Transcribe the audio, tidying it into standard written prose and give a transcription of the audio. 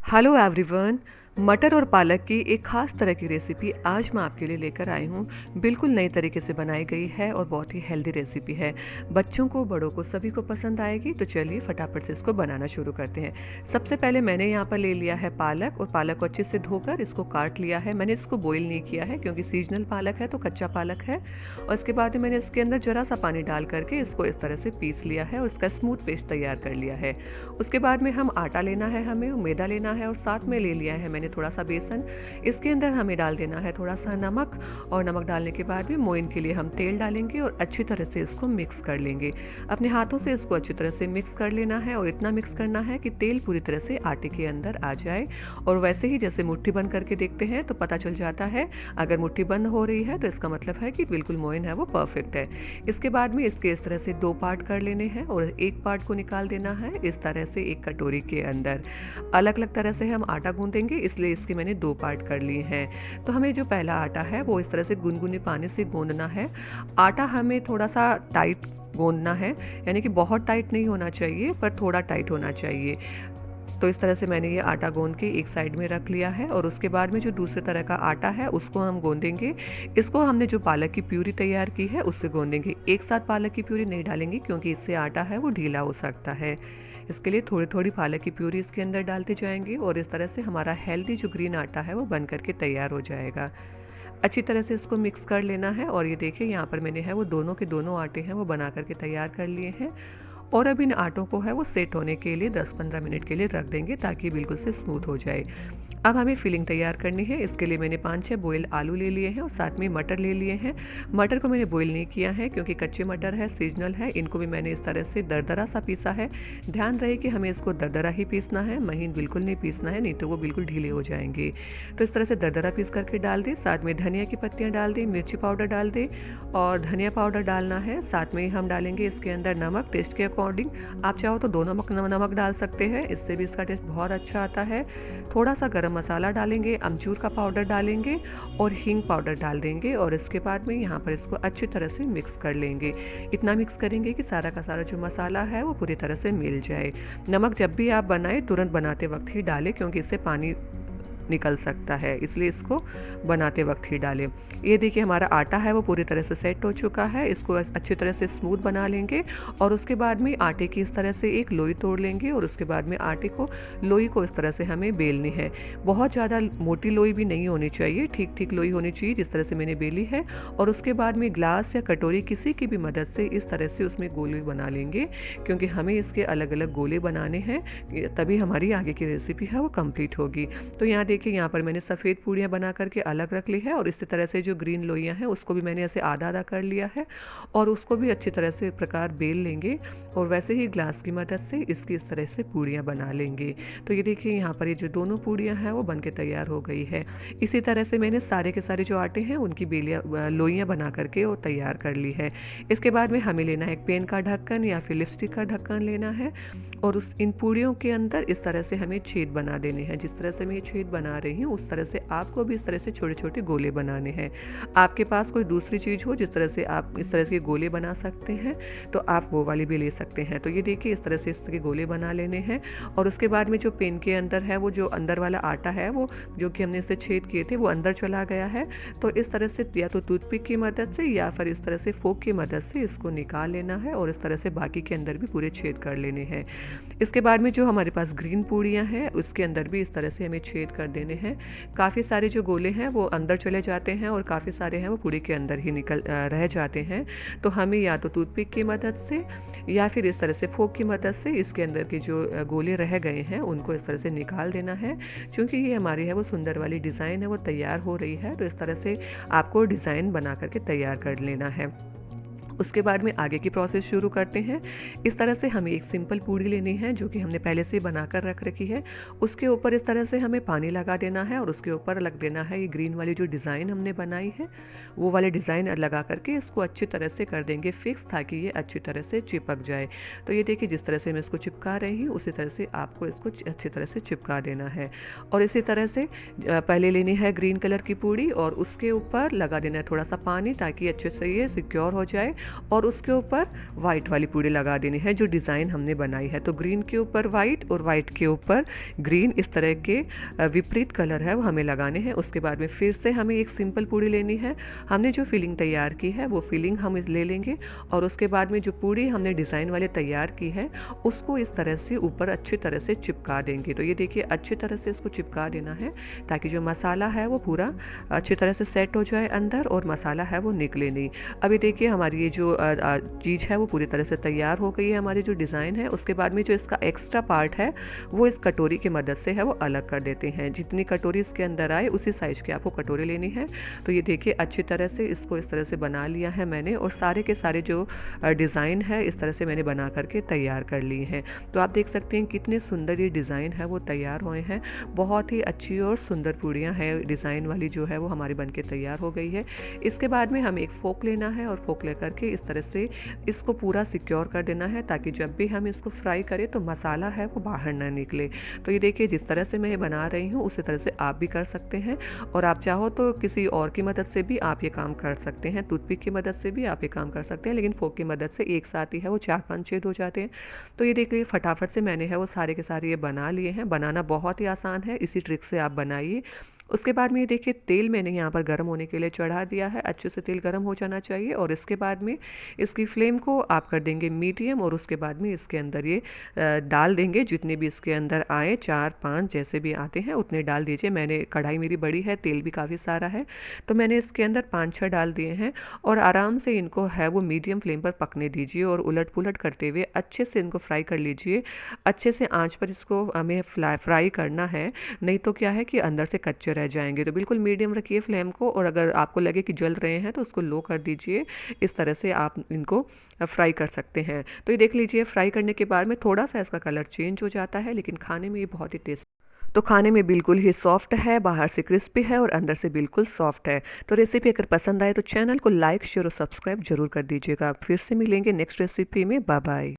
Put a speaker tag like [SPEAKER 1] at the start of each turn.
[SPEAKER 1] Hello everyone. मटर और पालक की एक ख़ास तरह की रेसिपी आज मैं आपके लिए लेकर आई हूँ। बिल्कुल नई तरीके से बनाई गई है और बहुत ही हेल्दी रेसिपी है। बच्चों को, बड़ों को, सभी को पसंद आएगी। तो चलिए फटाफट से इसको बनाना शुरू करते हैं। सबसे पहले मैंने यहाँ पर ले लिया है पालक, और पालक को अच्छे से धोकर इसको काट लिया है। मैंने इसको बॉईल नहीं किया है क्योंकि सीजनल पालक है, तो कच्चा पालक है। और इसके बाद में मैंने इसके अंदर ज़रा सा पानी डाल करके इसको इस तरह से पीस लिया है और इसका स्मूथ पेस्ट तैयार कर लिया है। उसके बाद में हम आटा लेना है, हमें मैदा लेना है, और साथ में ले लिया है मैंने थोड़ा सा बेसन। इसके अंदर हमें डाल देना है थोड़ा सा नमक, और नमक डालने के बाद भी मोइन के लिए हम तेल डालेंगे और अच्छी तरह से इसको मिक्स कर लेंगे। अपने हाथों से इसको अच्छी तरह से मिक्स कर लेना है, और इतना मिक्स करना है कि तेल पूरी तरह से आटे के अंदर आ जाए। और वैसे ही जैसे मुट्ठी बंद करके देखते हैं तो पता चल जाता है। अगर मुट्ठी बंद हो रही है तो इसका मतलब है कि बिल्कुल मोइन है वो परफेक्ट है। इसके बाद में इसके इस तरह से दो पार्ट कर लेने हैं और एक पार्ट को निकाल देना है इस तरह से एक कटोरी के अंदर। अलग अलग तरह से हम आटा गूंदेंगे, इसलिए इसके मैंने दो पार्ट कर लिए हैं। तो हमें जो पहला आटा है वो इस तरह से गुनगुने पानी से गूंदना है। आटा हमें थोड़ा सा टाइट गूंदना है, यानी कि बहुत टाइट नहीं होना चाहिए पर थोड़ा टाइट होना चाहिए। तो इस तरह से मैंने ये आटा गूंद के एक साइड में रख लिया है, और उसके बाद में जो दूसरे तरह का आटा है उसको हम गूंदेंगे। इसको हमने जो पालक की प्यूरी तैयार की है उससे गूंदेंगे। एक साथ पालक की प्यूरी नहीं डालेंगे क्योंकि इससे आटा है वो ढीला हो सकता है। इसके लिए थोड़ी थोड़ी पालक की प्यूरी इसके अंदर डालते जाएंगे, और इस तरह से हमारा हेल्दी जो ग्रीन आटा है वो बन करके तैयार हो जाएगा। अच्छी तरह से इसको मिक्स कर लेना है। और ये देखिए यहाँ पर मैंने है वो दोनों के दोनों आटे हैं वो बना करके तैयार कर लिए हैं। और अब इन आटों को है वो सेट होने के लिए 10-15 मिनट के लिए रख देंगे ताकि बिल्कुल से स्मूथ हो जाए। अब हमें फिलिंग तैयार करनी है। इसके लिए मैंने 5-6 बॉयल आलू ले लिए हैं और साथ में मटर ले लिए हैं। मटर को मैंने बॉयल नहीं किया है क्योंकि कच्चे मटर है, सीजनल है। इनको भी मैंने इस तरह से दरदरा सा पीसा है। ध्यान रहे कि हमें इसको दरदरा ही पीसना है, महीन बिल्कुल नहीं पीसना है, नहीं तो वो बिल्कुल ढीले हो जाएंगे। तो इस तरह से दरदरा पीस करके डाल दें। साथ में धनिया की पत्तियाँ डाल दें, मिर्ची पाउडर डाल दें, और धनिया पाउडर डालना है। साथ में हम डालेंगे इसके अंदर नमक टेस्ट के अकॉर्डिंग। आप चाहो तो दो नमक डाल सकते हैं, इससे भी इसका टेस्ट बहुत अच्छा आता है। थोड़ा सा गरम मसाला डालेंगे, अमचूर का पाउडर डालेंगे और हींग पाउडर डाल देंगे, और इसके बाद में यहाँ पर इसको अच्छी तरह से मिक्स कर लेंगे। इतना मिक्स करेंगे कि सारा का सारा जो मसाला है वो पूरी तरह से मिल जाए। नमक जब भी आप बनाएं तुरंत बनाते वक्त ही डालें क्योंकि इससे पानी निकल सकता है, इसलिए इसको बनाते वक्त ही डालें। ये देखिए हमारा आटा है वो पूरी तरह से सेट हो चुका है। इसको अच्छी तरह से स्मूथ बना लेंगे, और उसके बाद में आटे की इस तरह से एक लोई तोड़ लेंगे, और उसके बाद में आटे को लोई को इस तरह से हमें बेलनी है। बहुत ज़्यादा मोटी लोई भी नहीं होनी चाहिए, ठीक ठीक लोई होनी चाहिए जिस तरह से मैंने बेली है। और उसके बाद में ग्लास या कटोरी किसी की भी मदद से इस तरह से उसमें गोले बना लेंगे, क्योंकि हमें इसके अलग अलग गोले बनाने हैं, तभी हमारी आगे की रेसिपी है वो कंप्लीट होगी। तो यहाँ देखिए यहाँ पर मैंने सफ़ेद पूड़ियाँ बना करके अलग रख ली है, और इसी तरह से जो ग्रीन लोइयाँ हैं उसको भी मैंने ऐसे आधा आधा कर लिया है, और उसको भी अच्छी तरह से प्रकार बेल लेंगे, और वैसे ही ग्लास की मदद से इसकी इस तरह से पूड़ियाँ बना लेंगे। तो ये देखिए यहाँ पर ये जो दोनों पूड़ियाँ हैं वो बन के तैयार हो गई है। इसी तरह से मैंने सारे के सारे जो आटे हैं उनकी बेलियाँ लोइयाँ बना करके वो तैयार कर ली है। इसके बाद में हमें लेना है एक पेन का ढक्कन या फिर लिपस्टिक का ढक्कन लेना है, और उस इन पूड़ियों के अंदर इस तरह से हमें छेद बना देने हैं। जिस तरह से मैं ये छेद बना रही हूँ उस तरह से आपको भी इस तरह से छोटे छोटे गोले बनाने हैं। आपके पास कोई दूसरी चीज़ हो जिस तरह से आप इस तरह से गोले बना सकते हैं तो आप वो वाली भी ले सकते हैं। तो ये देखिए इस तरह से इसके गोले बना लेने हैं, और उसके बाद में जो पेन के अंदर है वो जो अंदर वाला आटा है वो जो कि हमने इससे छेद किए थे वो अंदर चला गया है। तो इस तरह से या तो टूथपिक की मदद से या फिर इस तरह से फोक की मदद से इसको निकाल लेना है, और इस तरह से बाकी के अंदर भी पूरे छेद कर लेने हैं। इसके बाद में जो हमारे पास ग्रीन पूड़ियाँ हैं उसके अंदर भी इस तरह से हमें छेद कर देने हैं। काफ़ी सारे जो गोले हैं वो अंदर चले जाते हैं, और काफ़ी सारे हैं वो पूड़ी के अंदर ही निकल रह जाते हैं। तो हमें या तो टूथपिक की मदद से या फिर इस तरह से फोक की मदद से इसके अंदर के जो गोले रह गए हैं उनको इस तरह से निकाल देना है। क्योंकि ये हमारी है वो सुंदर वाली डिज़ाइन है वो तैयार हो रही है, तो इस तरह से आपको डिज़ाइन बना करके तैयार कर लेना है। उसके बाद में आगे की प्रोसेस शुरू करते हैं। इस तरह से हमें एक सिंपल पूड़ी लेनी है जो कि हमने पहले से बनाकर रख रखी है। उसके ऊपर इस तरह से हमें पानी लगा देना है, और उसके ऊपर लग देना है ये ग्रीन वाली जो डिज़ाइन हमने बनाई है वो वाले डिज़ाइन लगा करके इसको अच्छी तरह से कर देंगे फिक्स, ताकि ये अच्छी तरह से चिपक जाए। तो ये देखिए जिस तरह से मैं इसको चिपका रही हूँ उसी तरह से आपको इसको अच्छी तरह से चिपका देना है। और इसी तरह से पहले लेनी है ग्रीन कलर की पूड़ी, और उसके ऊपर लगा देना है थोड़ा सा पानी ताकि अच्छे से ये सिक्योर हो जाए। और उसके ऊपर वाइट वाली पूड़ी लगा देनी है जो डिज़ाइन हमने बनाई है। तो ग्रीन के ऊपर वाइट और वाइट के ऊपर ग्रीन, इस तरह के विपरीत कलर है वो हमें लगाने हैं। उसके बाद में फिर से हमें एक सिंपल पूड़ी लेनी है। हमने जो फिलिंग तैयार की है वो फिलिंग हम ले लेंगे और उसके बाद में जो पूड़ी हमने डिज़ाइन वाले तैयार की है उसको इस तरह से ऊपर अच्छी तरह से चिपका देंगे। तो ये देखिए अच्छी तरह से इसको चिपका देना है ताकि जो मसाला है वो पूरा अच्छी तरह से सेट हो जाए अंदर और मसाला है वो निकले नहीं। अभी देखिए हमारी ये जो चीज़ है वो पूरी तरह से तैयार हो गई है, हमारी जो डिज़ाइन है। उसके बाद में जो इसका एक्स्ट्रा पार्ट है वो इस कटोरी की मदद से है वो अलग कर देते हैं। जितनी कटोरी इसके अंदर आए उसी साइज़ की आपको कटोरी लेनी है। तो ये देखिए अच्छी तरह से इसको इस तरह से बना लिया है मैंने और सारे के सारे जो डिज़ाइन है इस तरह से मैंने बना करके तैयार कर ली हैं। तो आप देख सकते हैं कितने सुंदर ये डिज़ाइन है वो तैयार हुए हैं। बहुत ही अच्छी और सुंदर पूड़ियाँ हैं, डिज़ाइन वाली जो है वो हमारी बनके तैयार हो गई है। इसके बाद में हमें एक फोक लेना है और फोक लेकर के इस तरह से इसको पूरा सिक्योर कर देना है ताकि जब भी हम इसको फ्राई करें तो मसाला है वो बाहर ना निकले। तो ये देखिए जिस तरह से मैं ये बना रही हूँ उसी तरह से आप भी कर सकते हैं और आप चाहो तो किसी और की मदद से भी आप ये काम कर सकते हैं। टूथपिक की मदद से भी आप ये काम कर सकते हैं, लेकिन फोक की मदद से एक साथ ही है वो 4-5 छेद हो जाते हैं। तो ये देखिए फटाफट से मैंने है वो सारे के सारे ये बना लिए हैं। बनाना बहुत ही आसान है, इसी ट्रिक से आप बनाइए। उसके बाद में ये देखिए तेल मैंने यहाँ पर गर्म होने के लिए चढ़ा दिया है। अच्छे से तेल गर्म हो जाना चाहिए और इसके बाद में इसकी फ्लेम को आप कर देंगे मीडियम और उसके बाद में इसके अंदर ये डाल देंगे। जितने भी इसके अंदर आए 4-5 जैसे भी आते हैं उतने डाल दीजिए। मैंने कढ़ाई मेरी बड़ी है, तेल भी काफ़ी सारा है, तो मैंने इसके अंदर 5-6 डाल दिए हैं और आराम से इनको है वो मीडियम फ्लेम पर पकने दीजिए और उलट पुलट करते हुए अच्छे से इनको फ्राई कर लीजिए। अच्छे से आँच पर इसको हमें फ्राई करना है, नहीं तो क्या है कि अंदर से कच्चे रह जाएंगे। तो बिल्कुल मीडियम रखिए फ्लेम को और अगर आपको लगे कि जल रहे हैं तो उसको लो कर दीजिए। इस तरह से आप इनको फ्राई कर सकते हैं। तो ये देख लीजिए फ्राई करने के बाद में थोड़ा सा इसका कलर चेंज हो जाता है, लेकिन खाने में ये बहुत ही टेस्ट, तो खाने में बिल्कुल ही सॉफ्ट है, बाहर से क्रिस्पी है और अंदर से बिल्कुल सॉफ्ट है। तो रेसिपी अगर पसंद आए तो चैनल को लाइक शेयर और सब्सक्राइब जरूर कर दीजिएगा। फिर से मिलेंगे नेक्स्ट रेसिपी में। Bye bye.